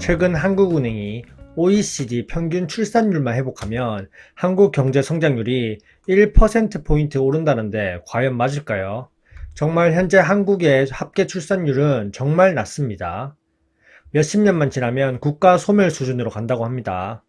최근 한국은행이 OECD 평균 출산율만 회복하면 한국 경제 성장률이 1%포인트 오른다는데 과연 맞을까요? 정말 현재 한국의 합계 출산율은 정말 낮습니다. 몇십 년만 지나면 국가 소멸 수준으로 간다고 합니다.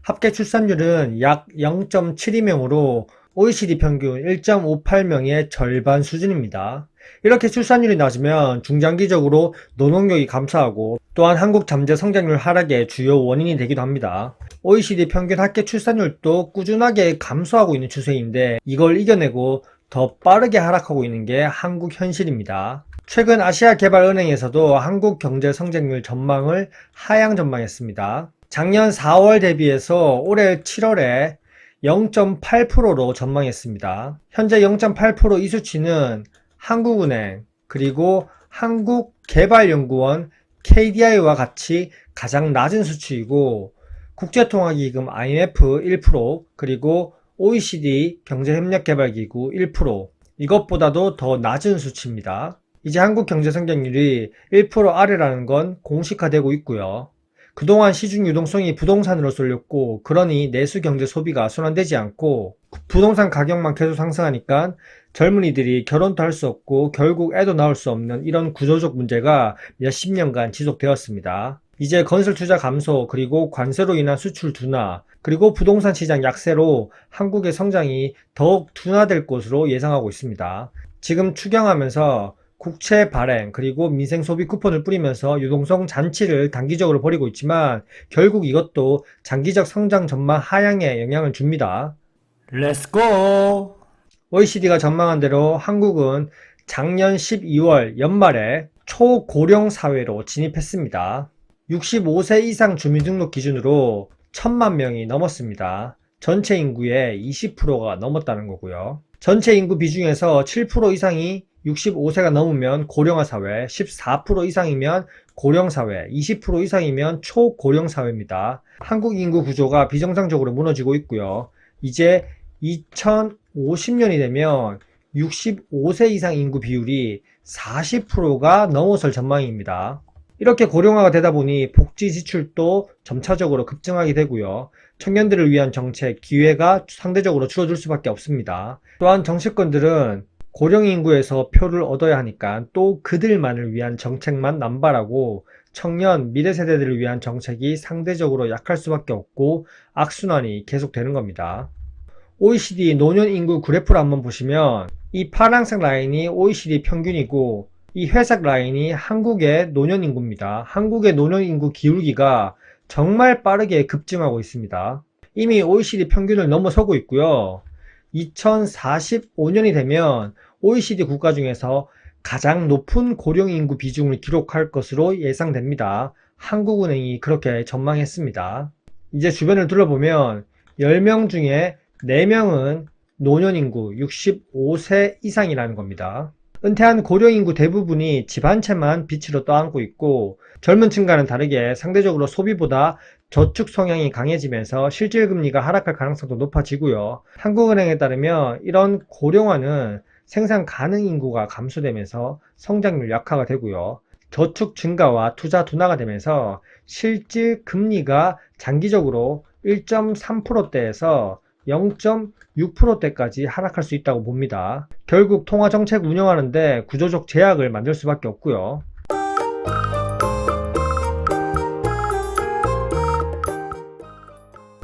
합계 출산율은 약 0.72명으로 OECD 평균 1.58명의 절반 수준입니다. 이렇게 출산율이 낮으면 중장기적으로 노동력이 감소하고 또한 한국 잠재 성장률 하락의 주요 원인이 되기도 합니다. OECD 평균 합계 출산율도 꾸준하게 감소하고 있는 추세인데 이걸 이겨내고 더 빠르게 하락하고 있는 게 한국 현실입니다. 최근 아시아개발은행에서도 한국 경제 성장률 전망을 하향 전망했습니다. 작년 4월 대비해서 올해 7월에 0.8%로 전망했습니다. 현재 0.8% 이 수치는 한국은행 그리고 한국개발연구원 KDI와 같이 가장 낮은 수치이고 국제통화기금 IMF 1% 그리고 OECD 경제협력개발기구 1% 이것보다도 더 낮은 수치입니다. 이제 한국 경제 성장률이 1% 아래라는 건 공식화되고 있고요. 그동안 시중 유동성이 부동산으로 쏠렸고 그러니 내수 경제 소비가 순환되지 않고 부동산 가격만 계속 상승하니까 젊은이들이 결혼도 할 수 없고 결국 애도 낳을 수 없는 이런 구조적 문제가 몇십 년간 지속되었습니다. 이제 건설 투자 감소 그리고 관세로 인한 수출 둔화 그리고 부동산 시장 약세로 한국의 성장이 더욱 둔화될 것으로 예상하고 있습니다. 지금 추경하면서 국채 발행 그리고 민생 소비 쿠폰을 뿌리면서 유동성 잔치를 단기적으로 벌이고 있지만 결국 이것도 장기적 성장 전망 하향에 영향을 줍니다. 렛츠고! OECD가 전망한 대로 한국은 작년 12월 연말에 초고령 사회로 진입했습니다. 65세 이상 주민등록 기준으로 1000만 명이 넘었습니다. 전체 인구의 20%가 넘었다는 거고요. 전체 인구 비중에서 7% 이상이 65세가 넘으면 고령화 사회, 14% 이상이면 고령 사회, 20% 이상이면 초고령 사회입니다. 한국 인구 구조가 비정상적으로 무너지고 있고요. 이제 2050년이 되면 65세 이상 인구 비율이 40%가 넘어설 전망입니다. 이렇게 고령화가 되다 보니 복지 지출도 점차적으로 급증하게 되고요. 청년들을 위한 정책, 기회가 상대적으로 줄어들 수밖에 없습니다. 또한 정치권들은 고령 인구에서 표를 얻어야 하니까 또 그들만을 위한 정책만 남발하고 청년, 미래 세대들을 위한 정책이 상대적으로 약할 수밖에 없고 악순환이 계속되는 겁니다. OECD 노년 인구 그래프를 한번 보시면 이 파란색 라인이 OECD 평균이고 이 회색 라인이 한국의 노년 인구입니다. 한국의 노년 인구 기울기가 정말 빠르게 급증하고 있습니다. 이미 OECD 평균을 넘어서고 있고요. 2045년이 되면 OECD 국가 중에서 가장 높은 고령 인구 비중을 기록할 것으로 예상됩니다. 한국은행이 그렇게 전망했습니다. 이제 주변을 둘러보면 10명 중에 4명은 노년 인구 65세 이상이라는 겁니다. 은퇴한 고령 인구 대부분이 집 한 채만 빚으로 떠안고 있고 젊은 층과는 다르게 상대적으로 소비보다 저축 성향이 강해지면서 실질금리가 하락할 가능성도 높아지고요. 한국은행에 따르면 이런 고령화는 생산 가능 인구가 감소되면서 성장률 약화가 되고요. 저축 증가와 투자 둔화가 되면서 실질 금리가 장기적으로 1.3%대에서 0.6%대까지 하락할 수 있다고 봅니다. 결국 통화정책 운영하는데 구조적 제약을 만들 수밖에 없고요.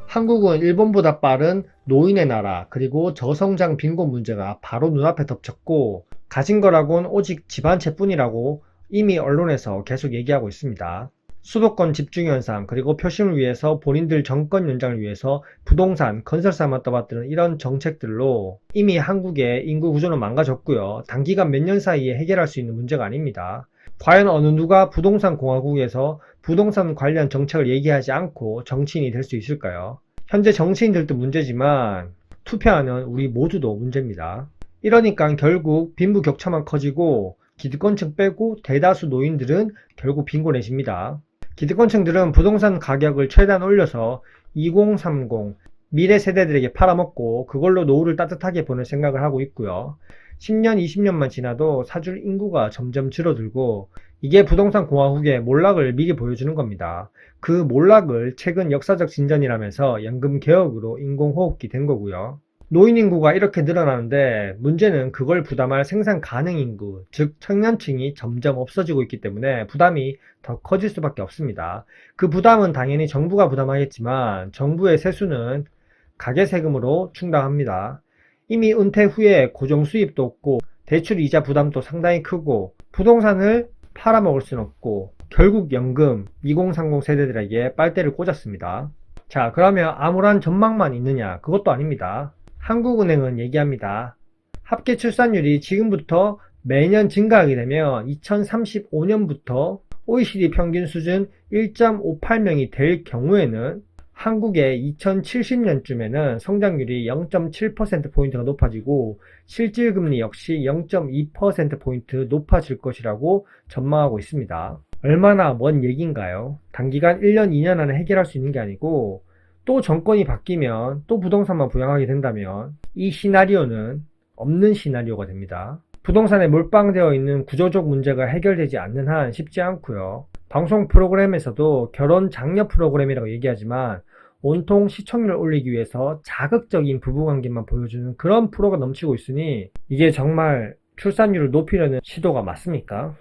한국은 일본보다 빠른 노인의 나라 그리고 저성장 빈곤 문제가 바로 눈앞에 덮쳤고 가진 거라곤 오직 집 한 채뿐이라고 이미 언론에서 계속 얘기하고 있습니다. 수도권 집중현상 그리고 표심을 위해서 본인들 정권 연장을 위해서 부동산, 건설사만 떠받드는 이런 정책들로 이미 한국의 인구 구조는 망가졌고요. 단기간 몇 년 사이에 해결할 수 있는 문제가 아닙니다. 과연 어느 누가 부동산 공화국에서 부동산 관련 정책을 얘기하지 않고 정치인이 될 수 있을까요? 현재 정치인들도 문제지만 투표하는 우리 모두도 문제입니다. 이러니까 결국 빈부격차만 커지고 기득권층 빼고 대다수 노인들은 결국 빈곤해집니다. 기득권층들은 부동산 가격을 최대한 올려서 2030 미래 세대들에게 팔아먹고 그걸로 노후를 따뜻하게 보낼 생각을 하고 있고요. 10년, 20년만 지나도 사줄 인구가 점점 줄어들고 이게 부동산 공화국의 몰락을 미리 보여주는 겁니다. 그 몰락을 최근 역사적 진전이라면서 연금 개혁으로 인공호흡기 된 거고요. 노인 인구가 이렇게 늘어나는데 문제는 그걸 부담할 생산 가능 인구, 즉 청년층이 점점 없어지고 있기 때문에 부담이 더 커질 수밖에 없습니다. 그 부담은 당연히 정부가 부담하겠지만 정부의 세수는 가계 세금으로 충당합니다. 이미 은퇴 후에 고정 수입도 없고 대출 이자 부담도 상당히 크고 부동산을 팔아먹을 순 없고 결국 연금 2030 세대들에게 빨대를 꽂았습니다. 자, 그러면 아무런 전망만 있느냐? 그것도 아닙니다. 한국은행은 얘기합니다. 합계 출산율이 지금부터 매년 증가하게 되면 2035년부터 OECD 평균 수준 1.58명이 될 경우에는 한국의 2070년쯤에는 성장률이 0.7%포인트가 높아지고 실질금리 역시 0.2%포인트 높아질 것이라고 전망하고 있습니다. 얼마나 먼 얘기인가요? 단기간 1년, 2년 안에 해결할 수 있는 게 아니고 또 정권이 바뀌면 또 부동산만 부양하게 된다면 이 시나리오는 없는 시나리오가 됩니다. 부동산에 몰빵되어 있는 구조적 문제가 해결되지 않는 한 쉽지 않고요. 방송 프로그램에서도 결혼 장려 프로그램이라고 얘기하지만 온통 시청률 올리기 위해서 자극적인 부부관계만 보여주는 그런 프로가 넘치고 있으니 이게 정말 출산율을 높이려는 시도가 맞습니까?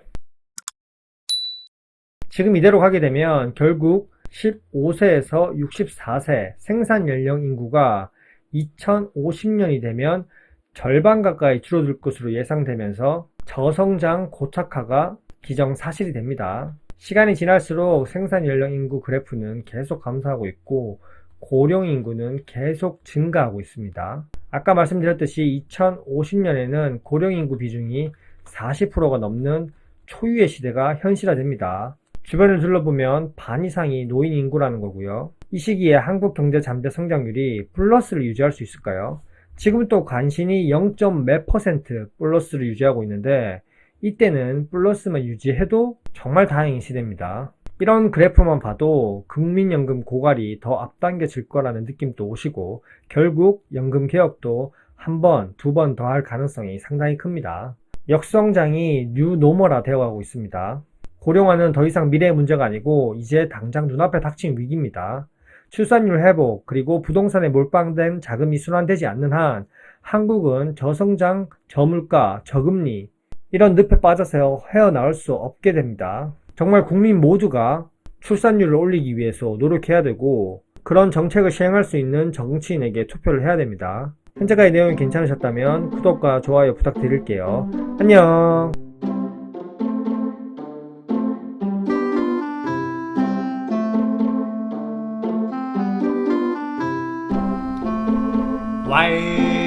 지금 이대로 가게 되면 결국 15세에서 64세 생산 연령 인구가 2050년이 되면 절반 가까이 줄어들 것으로 예상되면서 저성장 고착화가 기정사실이 됩니다. 시간이 지날수록 생산 연령 인구 그래프는 계속 감소하고 있고 고령 인구는 계속 증가하고 있습니다. 아까 말씀드렸듯이 2050년에는 고령 인구 비중이 40%가 넘는 초유의 시대가 현실화됩니다. 주변을 둘러보면 반 이상이 노인 인구라는 거고요. 이 시기에 한국 경제 잠재 성장률이 플러스를 유지할 수 있을까요? 지금 또 간신히 0. 몇 퍼센트 플러스를 유지하고 있는데 이때는 플러스만 유지해도 정말 다행인 시대입니다. 이런 그래프만 봐도 국민연금 고갈이 더 앞당겨질 거라는 느낌도 오시고 결국 연금 개혁도 한 번, 두 번 더 할 가능성이 상당히 큽니다. 역성장이 뉴노멀화 되어가고 있습니다. 고령화는 더 이상 미래의 문제가 아니고 이제 당장 눈앞에 닥친 위기입니다. 출산율 회복 그리고 부동산에 몰빵된 자금이 순환되지 않는 한 한국은 저성장, 저물가, 저금리 이런 늪에 빠져서 헤어나올 수 없게 됩니다. 정말 국민 모두가 출산율을 올리기 위해서 노력해야 되고 그런 정책을 시행할 수 있는 정치인에게 투표를 해야 됩니다. 현재까지 내용이 괜찮으셨다면 구독과 좋아요 부탁드릴게요. 안녕. Why